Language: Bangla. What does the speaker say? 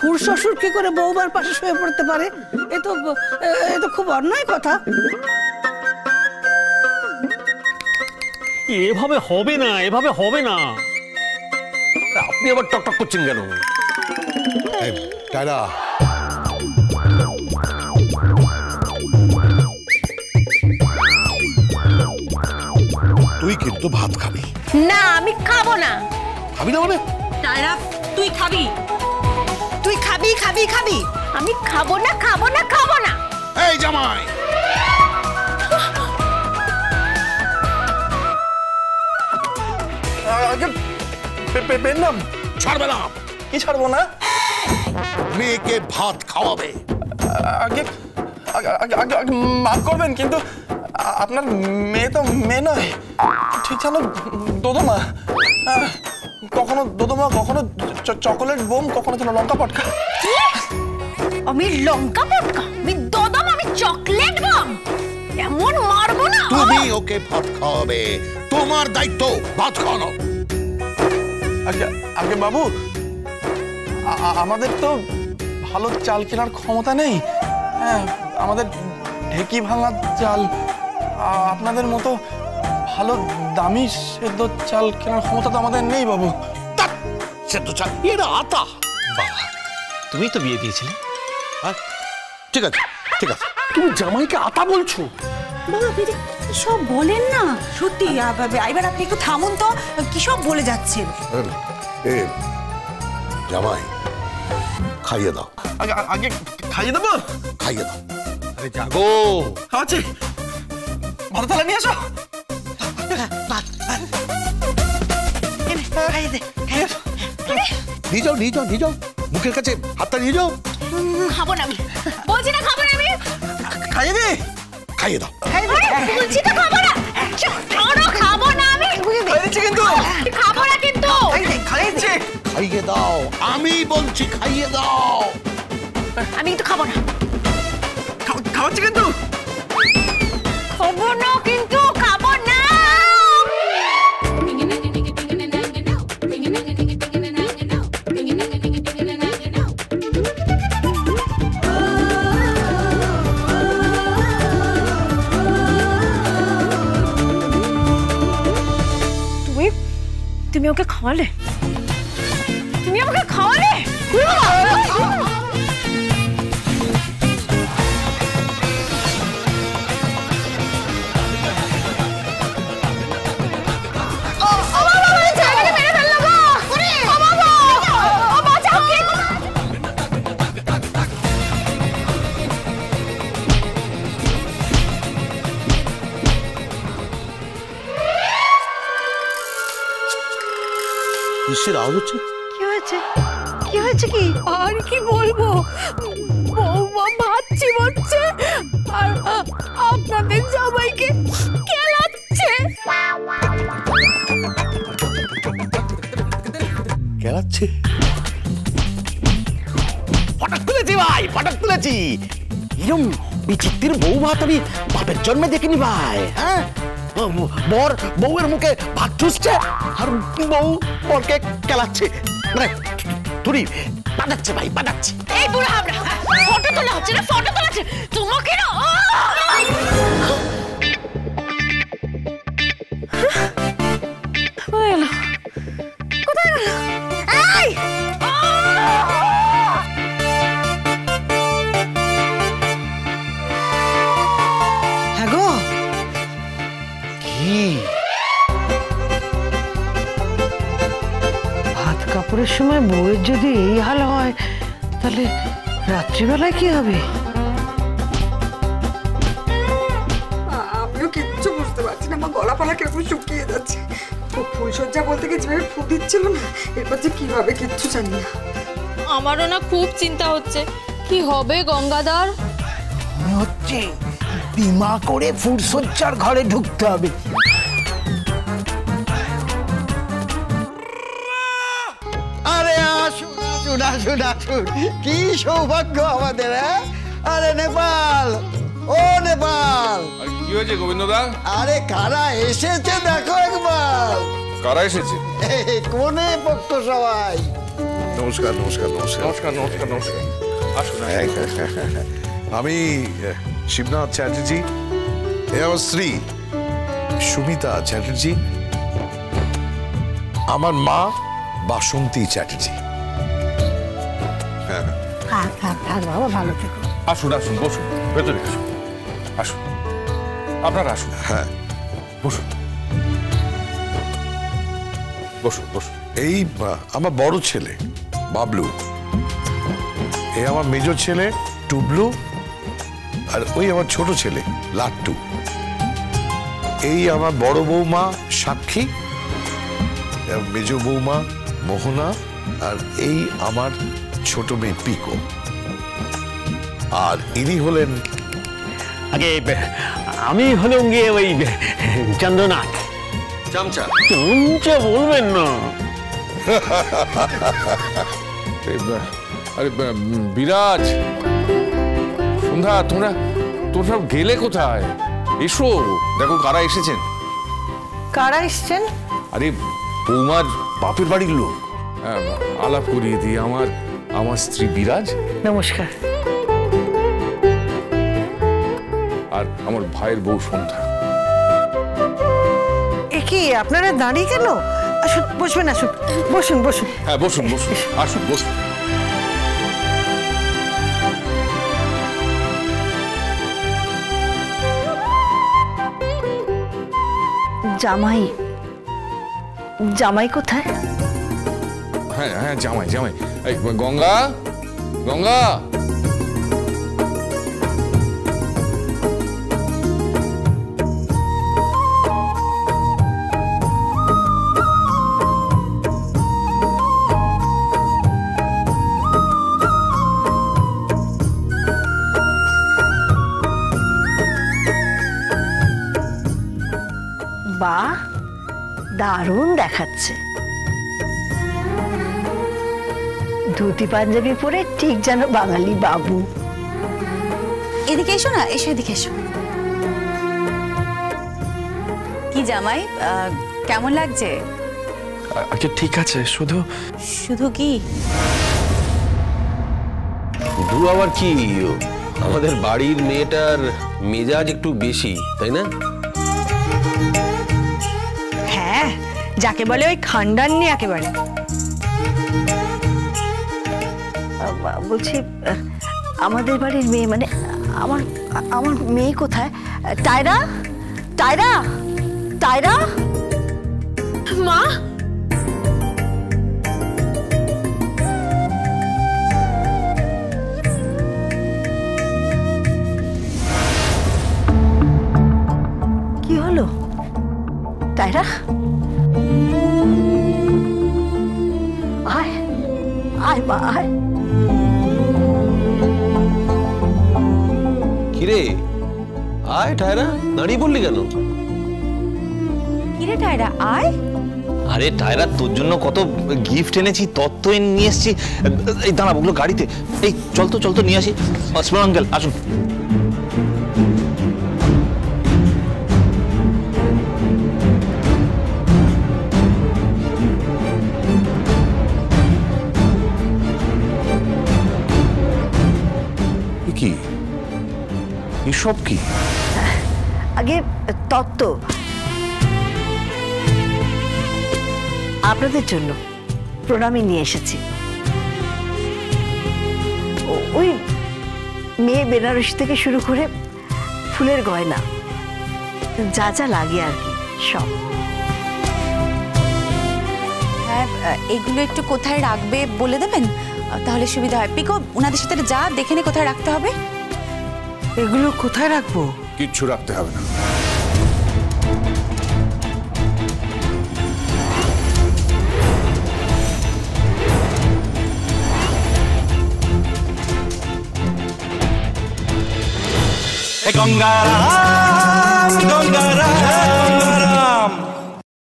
খুড় শ্বশুর কি করে বউবার পাশে শুয়ে পড়তে পারে? এ তো খুব অন্যায় কথা। এভাবে হবে না, এভাবে হবে না। আপনি আবার টকটক করছেন কেন? টায়রা, তুই কিন্তু ভাত খাবি না। আমি খাবো না। খাবি না মানে? টায়রা, তুই খাবি। তুই খাবি খাবি খাবি। আমি খাবো না খাবো না খাবো না। এই জামাই, ছাড়বে না। কি ছাড়বো না? মেয়েকে ভাত খাওয়াবে। আগে মাফ করবেন, কিন্তু আপনার মেয়ে তো মেয়ে নয়, ঠিক জানো দোদমা। কখনো দোদমা, কখনো চকোলেট বোম, কখনো যেন লঙ্কা পটকা। আমি লঙ্কা পটকা, আমি দোদম, আমি চকলেট বম। এমন মারবো না। তুমি ওকে ভাত খাওয়াবে, তোমার দায়িত্ব ভাত খাওয়ানো। আগে বাবু, আমাদের তো ভালো চাল কেনার ক্ষমতা নেই। হ্যাঁ, আমাদের ঢেকি ভাঙা চাল। আপনাদের মতো ভালো দামি সেদ্ধ চাল কেনার ক্ষমতা তো আমাদের নেই বাবু। সেদ্ধ চাল, এরা আতা। বাবা, তুমি তো বিয়ে দিয়েছিলে। হ্যাঁ, ঠিক আছে ঠিক আছে। তুমি জামাইকে আতা বলছো? বাবা আপনি সব বলেন না, সত্যি। এবার আপনি একটু থামুন তো, কি সব বলে যাচ্ছেন? জামাই, খাইয়ে দাও। আগে খাইয়ে দেবো? খাইয়ে দাও। আরে জাগো। খাওয়াচ্ছি, ভালো থালা নিয়ে আসো। নিয়ে যাও নিয়ে যাও নিয়ে যাও, মুখের কাছে হাতটা নিয়ে যাও। খাবো না আমি, বলছি না খাবো না আমি। খাইয়ে দে। খাইয়ে দাও। বলছি তো খাবো না। খাবো না আমি। খাইয়ে দিচ্ছি কিন্তু। খাবো না কিন্তু। খাইয়ে দিচ্ছি। খাইয়ে দাও, আমি বলছি খাইয়ে দাও। আমি কিন্তু খাবো না। খাওয়াচ্ছি কিন্তু। খাবো না কিন্তু, খাবো না। তুমি ওকে খাওয়ালে? তুমি আমাকে খাওয়ালে? কিসের আওয়াজ হচ্ছে? কি হয়েছে? কি হয়েছে? কি আর কি বলবো, বৌমা ভাত চিবোচ্ছে আর আপনাদের জামাইকে কেলাচ্ছে। কেলাচ্ছে? ফটক তুলেছি ভাই, ফটক তুলেছি। এরকম বিচিত্রের বউ ভাত আমি বাপের জন্মে দেখিনি ভাই। হ্যাঁ, বর বউয়ের মুখে ভাত চুষছে আর বউ বরকে কেলাচ্ছে, মানে তুই পাঠাচ্ছে ভাই, পাঠাচ্ছে। এই বুড়া হাবড়া, ফটো তোলা হচ্ছে না, ফটো তোলা হচ্ছে তোমাকে না। কোথায় গেল? এই হ্যাঁ গো, কি ভাত কাপড়ের সময় বউয়ের যদি এই হাল হয়, তাহলে রাত্রিবেলায় কি হবে? আমিও কিচ্ছু বুঝতে পারছি না, আমার গলা পালা কিরকম শুকিয়ে যাচ্ছে। ফুলসজ্জা বলতে গিয়ে যেভাবে ফু দিচ্ছিল না, এরপর যে কি হবে কিচ্ছু জানি না। আমারও না খুব চিন্তা হচ্ছে, কি হবে গঙ্গাধর? মনে হচ্ছে বিমা করে ফুলসজ্জার ঘরে ঢুকতে হবে। আরে আসুন আসুন আসুন আসুন, কি সৌভাগ্য আমাদের। আরে নেপাল, ও নেপাল। কি হয়েছে গোবিন্দদা? আরে কারা এসেছে দেখো একবার। কারা এসেছে? কোনে পক্ষ সবাই। নমস্কার নমস্কার নমস্কার নমস্কার নমস্কার নমস্কার আসুন আমি শিবনাথ চ্যাটার্জি, এ আমার স্ত্রী সুমিতা চ্যাটার্জি, আমার মা বাসন্তী চ্যাটার্জি। বাবা ভালো থেকো। আসুন আসুন বসুন, ভেতরে আসুন, আসুন আপনারা আসুন। হ্যাঁ বসুন বসুন বসুন। এই আমার বড় ছেলে বাবলু, এই আমার মেজ ছেলে টুবলু, আর ওই আমার ছোট ছেলে লাট্টু। এই আমার বড় বৌমা সাক্ষী, মেজ বৌমা মোহনা, আর এই আমার ছোট মেয়ে পিকো। আর ইনি হলেন আগে আমি হলাম গিয়ে ওই চন্দ্রনাথ। চামচা। চামচা বলবেন না। আরে বিরাজ, সন্ধ্যা, তোমরা সব গেলে কোথায়? এসো, দেখো কারা এসেছেন। কারা এসছেন? আরে বৌমার বাপের বাড়ির লোক। আলাপ করিয়ে দিই, আমার স্ত্রী বিরাজ, নমস্কার। আর আমার ভাইয়ের বউ সন্ধ্যা। এ কি আপনারা দাঁড়িয়ে কেন? আসুন, বসবেন, আসুন, বসুন বসুন। হ্যাঁ বসুন বসুন, আসুন বসুন। জামাই, জামাই কোথায়? হ্যাঁ হ্যাঁ, জামাই জামাই। এই গঙ্গা, গঙ্গা। বাহ, দারুণ দেখাচ্ছে। ধুতি পাঞ্জাবি পরে ঠিক যেন বাঙালি বাবু। এদিকে এসো না, এসো এদিকে এসো। কি জামাই, কেমন লাগছে? আচ্ছা ঠিক আছে, শুধু শুধু কি? শুধু আবার কি, আমাদের বাড়ির মেয়েটার মেজাজ একটু বেশি, তাই না? হ্যাঁ, যাকে বলে ওই খানদানি একেবারে। বলছি, আমাদের বাড়ির মেয়ে মানে আমার মেয়ে কোথায়? Tiara, tiara, tiara. মা, কি হলো টায়রা? আয় আয় মা, আয়। কিরে, আয় টায়রা, দাঁড়িয়ে পড়লি কেন? কিরে টায়রা, আয়। আরে টায়রা, তোর জন্য কত গিফট এনেছি, তত্ত্ব নিয়ে এসেছি। এই দাঁড়া, ওগুলো গাড়িতে। এই চল তো নিয়ে আসি। আসমান আঙ্কেল আসুন। কি এসব? কি আগে তত্ত্ব আপনাদের জন্য প্রণামী নিয়ে এসেছি। ওই মেয়ে বেনারসি থেকে শুরু করে ফুলের গয়না, যা যা লাগে আর কি, সব। হ্যাঁ, এগুলো একটু কোথায় রাখবে বলে দেবেন, তাহলে সুবিধা হয়। পিকো, ওনাদের সাথে যা দেখে নে কোথায় রাখতে হবে। এগুলো কোথায় রাখবো? কিচ্ছু রাখতে হবে না। গঙ্গারাম গঙ্গারাম